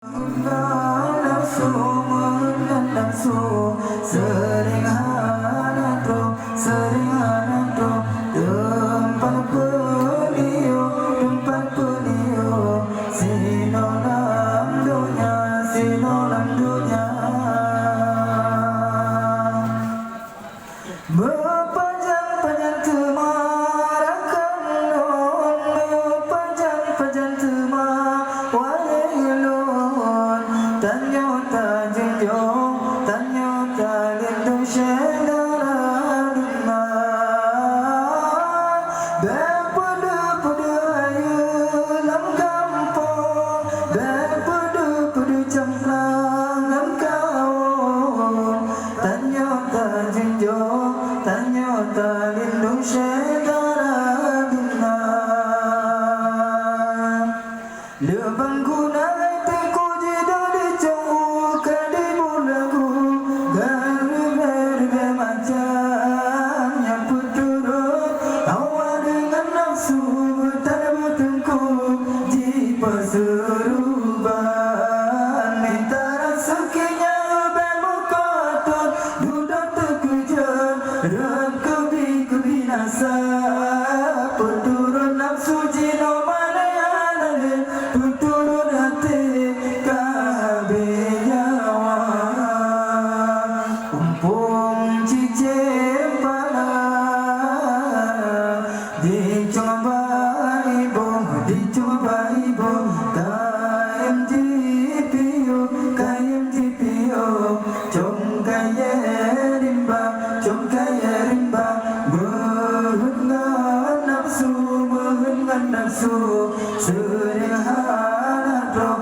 Nafsu nafsu sering hanatu tempat pelio sinolam dunia berpanjang-panjang temarakan berpanjang-panjang walilun tanyota jinjong tanyota lindung syedara dunia berpedu-pedu ayu lam kampung berpedu-pedu cemplang lam kawun tanyota jinjong tanyota lindung syedara dunia lebang guna hatiku jido dicau kadi mulaku garbe macamnya puturut awal dengan nafsu tak bertengku di perseruban minta rasukinya bermukotot duduk terkejar dan kebinasa puturut nafsu jino mana yang puturut hati kabejawa umpung cicip pada dicoba ibu kayem jipiyo cong kaya rimba mengengan nafsu sering hanat drop